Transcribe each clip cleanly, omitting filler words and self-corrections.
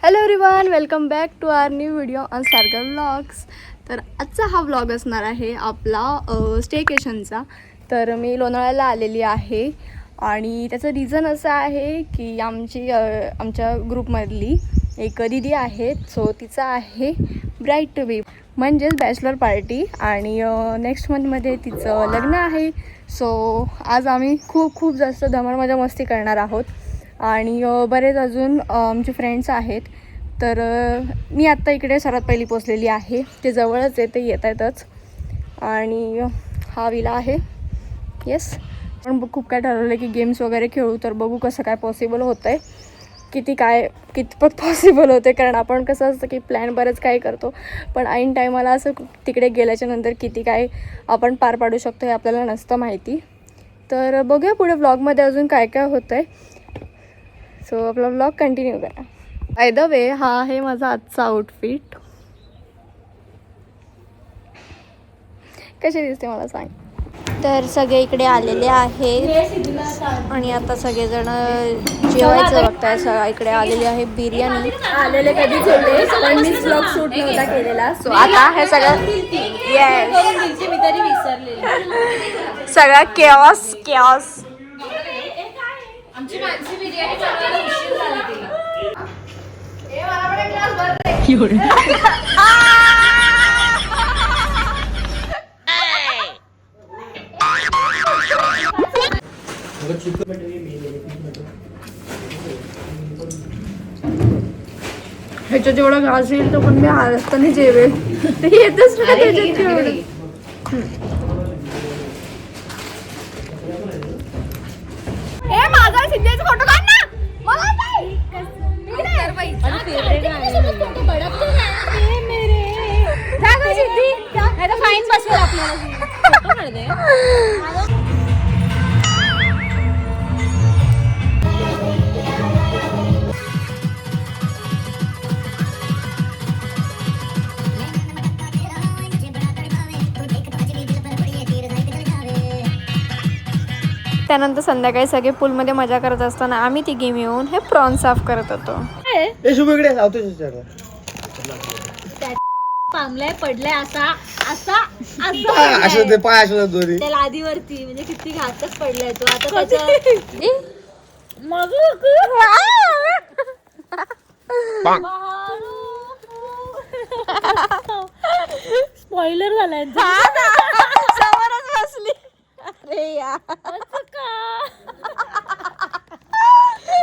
Hello everyone, welcome back to our new video on Sargal vlogs. तर आजचा हा vlog असणार आहे आपला स्टेकेशनचा. तर मी लोणावळ्याला आलेली आहे आणि त्याचं रिझन असं आहे की आमच्या ग्रुपमधली एक दीदी आहे. सो तिचा आहे ब्राईड टू बी म्हणजेच बॅचलर पार्टी आणि नेक्स्ट मंथमध्ये तिचं लग्न आहे. सो आज आम्ही खूप जास्त धमाल मजा मस्ती करणार आहोत आणि बरेच अजून आमचे फ्रेंड्स आहेत. तर मी आत्ता इकडे सर्वात पहिली पोचलेली आहे. ते जवळच आहे, ते येत आहेतच. आणि हा विला आहे. येस, पण खूप काय ठरवलं की गेम्स वगैरे खेळू. तर बघू कसं काय पॉसिबल होतं आहे, कितपत पॉसिबल होते. कारण आपण कसं असतं की प्लॅन बरंच काय करतो, पण ऐन टायमाला असं तिकडे गेल्याच्या नंतर किती काय आपण पार पाडू शकतो हे आपल्याला नसतं माहिती. तर बघूया पुढे व्लॉगमध्ये अजून काय काय होतं आहे. सो आपला व्लॉग कंटिन्यू करा. बाय द वे, हा आहे माझा आजचा आउटफिट. कशी दिसते मला सांग. तर सगळे इकडे आलेले आहेत आणि आता सगळेजण जेवायचं बघताय. सगळं इकडे आलेले आहे. बिर्याणी आलेले कधीच होते, पण मी व्लॉग शूट नव्हता केलेला. सो आता हे सगळं येस, मी तरी विसरले. सगळा केऑस. आमची मानसी बिर्याणी बनवायला उशीर झाला तिला. मला पण एक ग्लास भर रे. ह्याच्यात जेवढा घास येईल तो पण मी हाताने जेवेल. ते येतच ना त्याच्यात जेवढं. माझा सिद्धेचा फोटो काढ ना. मला नाही. फाईन बसवेल आपल्याला. त्यानंतर संध्याकाळी सगळे पूलमध्ये मजा करत असताना आम्ही ती गेम येऊन हे प्रॉन साफ करत होतो. पांगलाय पडलाय असा त्या लादीवरती. म्हणजे किती घातच पडलाय तो आता. स्पॉइलर झालाय. समोरच बसली. अरे यार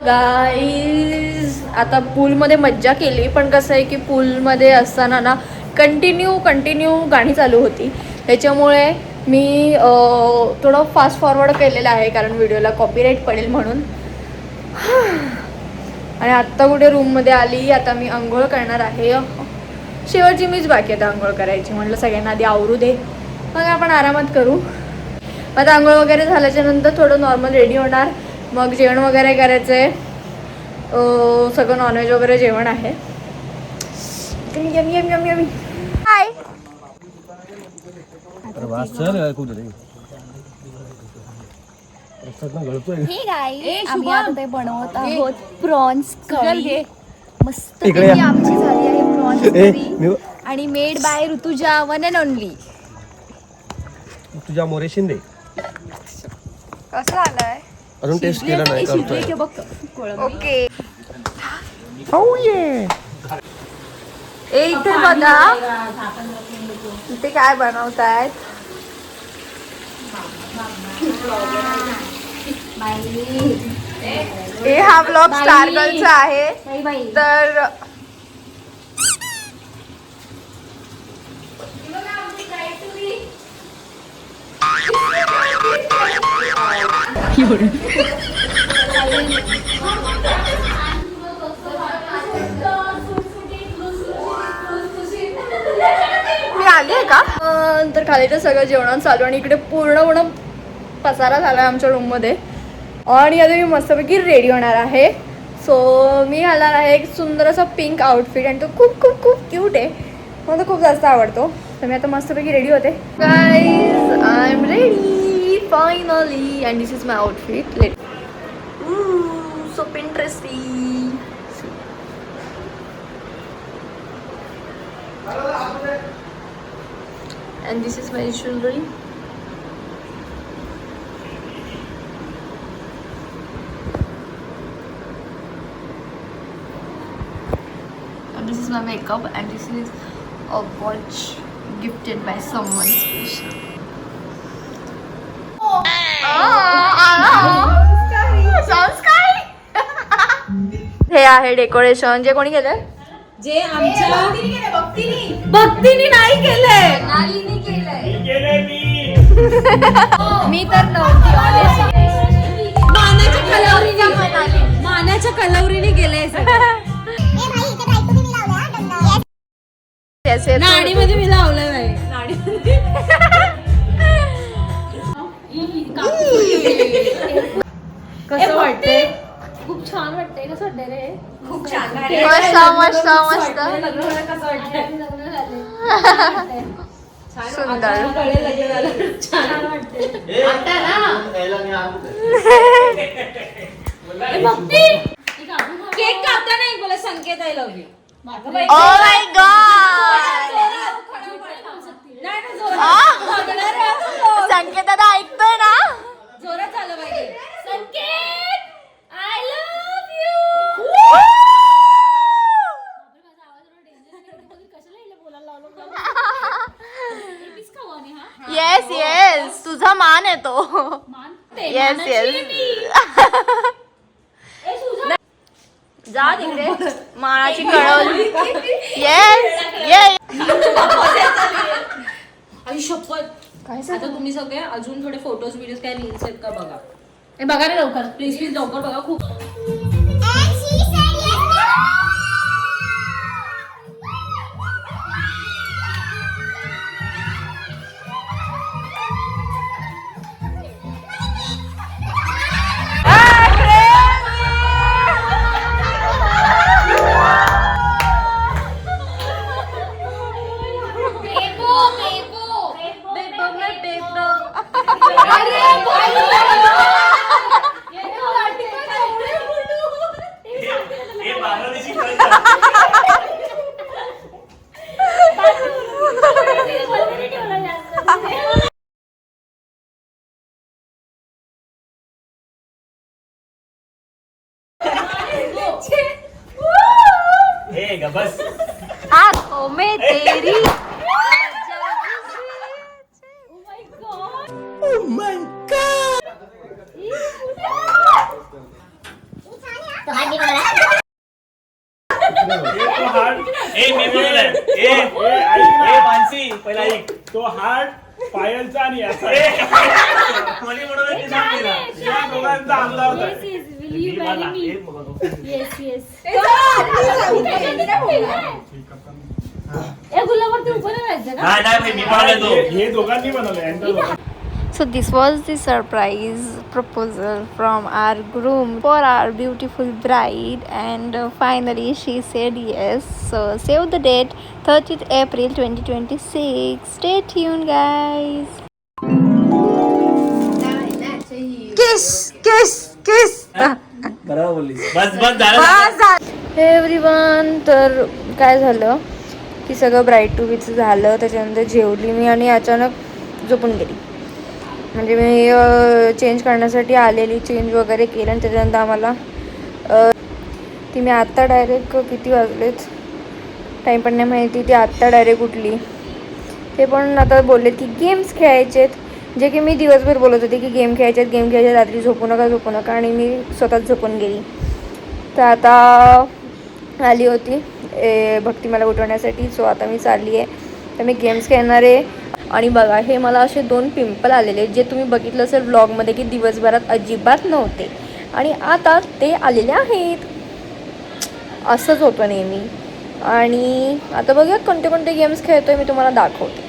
गाईज, आता पूलमध्ये मज्जा केली. पण कसं आहे की पूलमध्ये असताना ना कंटिन्यू गाणी चालू होती. त्याच्यामुळे मी थोडं फास्ट फॉरवर्ड केलेलं आहे, कारण व्हिडिओला कॉपीराईट पडेल म्हणून. आणि आत्ता कुठे रूममध्ये आली. आता मी आंघोळ करणार आहे. शेवटची मीच बाकी आता आंघोळ करायची. म्हटलं सगळ्यांना आधी आवरू दे, मग आपण आरामात करू. आता आंघोळ वगैरे झाल्याच्या नंतर थोडं नॉर्मल रेडी होणार. मग जेवण वगैरे करायचं आहे. सगळं नॉनव्हेज वगैरे जेवण आहे. हाय. आम्ही आता ते बनवत आहोत प्रॉन्स करी. मस्त आमची झाली आहे प्रॉन्स करी आणि made by Rutuja, one and only Rutuja More Shinde. कसं झालंय अजून टेस्ट केला नाही. ओके. इथे बघा इथे काय बनवतायत. हा ब्लॉग स्टारगलचा आहे. तर मी आली आहे का. तर खाली तर सगळं जेवण चालू आणि इकडे पूर्ण पसारा झाला आहे आमच्या रूममध्ये. आणि आता मी मस्तपैकी रेडी होणार आहे. सो मी घालणार आहे एक सुंदर असा पिंक आउटफिट आणि तो खूप क्यूट आहे. मला खूप जास्त आवडतो. तर मी आता मस्तपैकी रेडी होते. Guys, I am ready finally and this is my outfit. Let so interesting. And this is my jewelry. And this is my makeup, and this is a watch gifted by someone special. संस्कारी. हे आहे decoration. जे कोणी केलंय? जे आमच्या भक्तीने नाही केलंय, नालीने केलंय. मी तर नव्हती. मानाच्या कलावरीने केलंय सगळं. नाडीमध्ये मी लावलंय बाई. नाडीमध्ये कसं वाटतंय? खूप छान वाटतंय. कसं वाटतंय रे? खूप छान. मस्त मस्त कसं वाटतंय? सुंदर. छान वाटतंय. केक कापता नाही बोला Sanket I love you. Oh my God. Sanket दादा ऐकतोय ना? जोरात झालं पाहिजे. Sanket I love you. Yes yes, तुझा मान आहे तो. Yes yes. जा तिकडे. मानाची कळवली. Yes yes. आई शपथ. काय आता तुम्ही सगळे अजून थोडे फोटोज व्हिडिओज काय रील्स आहेत का बघा. हे बघा रे लवकर प्लीज प्लीज लवकर बघा. खूप बस आंखों में तेरी. मानसी पहिला एक तो हार्ट पायलचा आणि याचा दोघांचा आणला होता. हे दोघांनी बनवलंय. So this was the surprise proposal from our groom for our beautiful bride, and finally she said yes. So save the date, 30th April 2026. Stay tuned guys. Kiss kiss kiss. बरोबर बोललीस. बस बस झालं. एव्हरीवन, तर काय झालं की सगळं bride to बीचं झालं. त्याच्यानंतर जेवली मी आणि अचानक झोपून गेली. म्हणजे मी चेंज करण्यासाठी आलेली, चेंज वगैरे केलं आणि त्याच्यानंतर आम्हाला ती मी आत्ता डायरेक्ट किती वाजलेत टाईम पण नाही माहिती. ती आत्ता डायरेक्ट उठली. ते पण आता बोललेत की गेम्स खेळायचेत, जे की मी दिवसभर बोलत होते की गेम खेळायचेत गेम खेळायचे, रात्री झोपू नका आणि मी स्वतःच झोपून गेली. तर आता आली होती भक्ती मला उठवण्यासाठी. सो आता मी चालली आहे, तर मी गेम्स खेळणार आहे. आणि बघा, हे मला असे 2 पिंपल आलेले, जे तुम्ही बघितलं असेल ब्लॉगमध्ये की दिवसभरात अजिबात नव्हते आणि आता ते आलेले आहेत. असंच होतं नेहमी. आणि आता बघूया कोणते कोणते गेम्स खेळतोय, मी तुम्हाला दाखवते.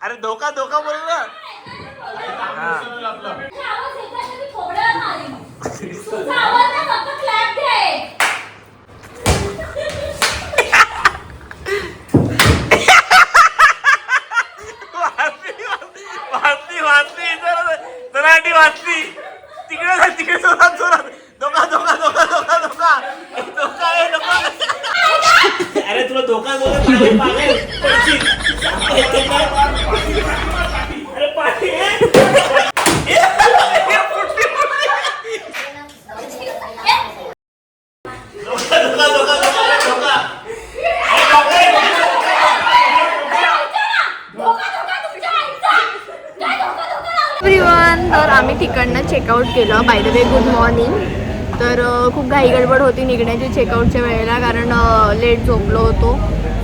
अरे धोका धोका बोल ना. वाचली जराटी वाचली. तिकडे तिकडे जोरात जोरात. धोका धोका धोका धोका धोका धोका आहे धोका. अरे तुला धोका बोलत पागल. अरे पाठी एव्हरीवन, तर आम्ही तिकडनं चेकआउट केलं. By the way good morning. तर खूप घाई गडबड होती निघण्याची चेकआउटच्या वेळेला, कारण लेट झोपलो होतो.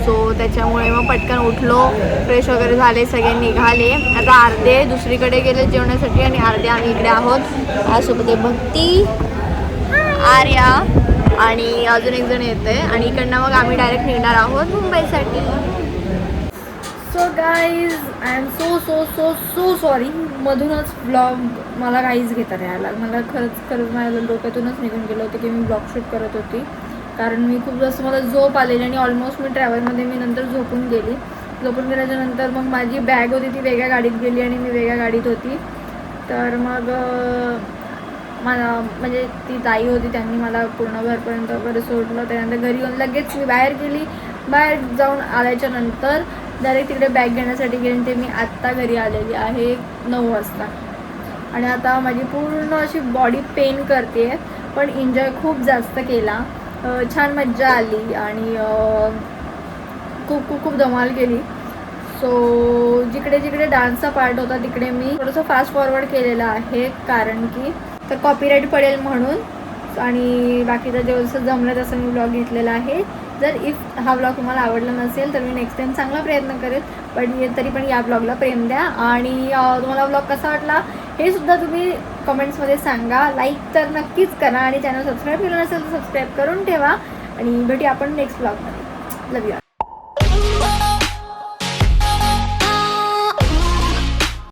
सो त्याच्यामुळे मग पटकन उठलो, फ्रेश वगैरे झाले, सगळे निघाले. आता अर्धे दुसरीकडे गेले जेवण्यासाठी आणि अर्धे आम्ही इकडे आहोत. आजसोबत आहे भक्ती, आर्या आणि अजून एक जण येतं आहे. आणि इकडनं मग आम्ही डायरेक्ट निघणार आहोत मुंबईसाठी. So guys, I am so so so so sorry. मधूनच ब्लॉग मला काहीच घेता नाही आला. मला खरंच माझ्या डोक्यातूनच निघून गेलं होतं की मी ब्लॉग शूट करत होती, कारण मी खूप जास्त मला झोप आलेली आणि ऑलमोस्ट मी ट्रॅव्हलमध्ये मी नंतर झोपून गेल्याच्या नंतर मग माझी बॅग होती ती वेगळ्या गाडीत गेली आणि मी वेगळ्या गाडीत होती. तर मग मला म्हणजे ती ताई होती, त्यांनी मला पूर्ण घरपर्यंत वगैरे सोडलं. त्यानंतर घरी येऊन लगेच मी बाहेर गेली. बाहेर जाऊन आल्याच्या नंतर डायरेक्ट तिकडे बॅग घेण्यासाठी गेली. ते मी आत्ता घरी आलेली आहे 9 वाजता. आणि आता माझी पूर्ण अशी बॉडी पेन करते, पण एन्जॉय खूप जास्त केला. छान मज्जा आली आणि खूप खूप खूप धमाल केली. सो जिकडे जिकडे डान्सचा पार्ट होता तिकडे मी थोडंसं फास्ट फॉरवर्ड केलेलं आहे, कारण की तर कॉपीराईट पडेल म्हणून. आणि बाकीचं जसं जमलं तसं मी ब्लॉग घेतलेला आहे. जर इफ हा ब्लॉग तुम्हाला आवडला नसेल तर मी नेक्स्ट टाईम चांगला प्रयत्न करेल, पण तरी पण या ब्लॉगला प्रेम द्या. आणि तुम्हाला ब्लॉग कसा वाटला हे सुद्धा तुम्ही कमेंट्समध्ये सांगा. लाईक तर नक्कीच करा आणि चॅनल सबस्क्राईब केलं नसेल तर सबस्क्राईब करून ठेवा. आणि भेटूया आपण नेक्स्ट ब्लॉगमध्ये. लव यू.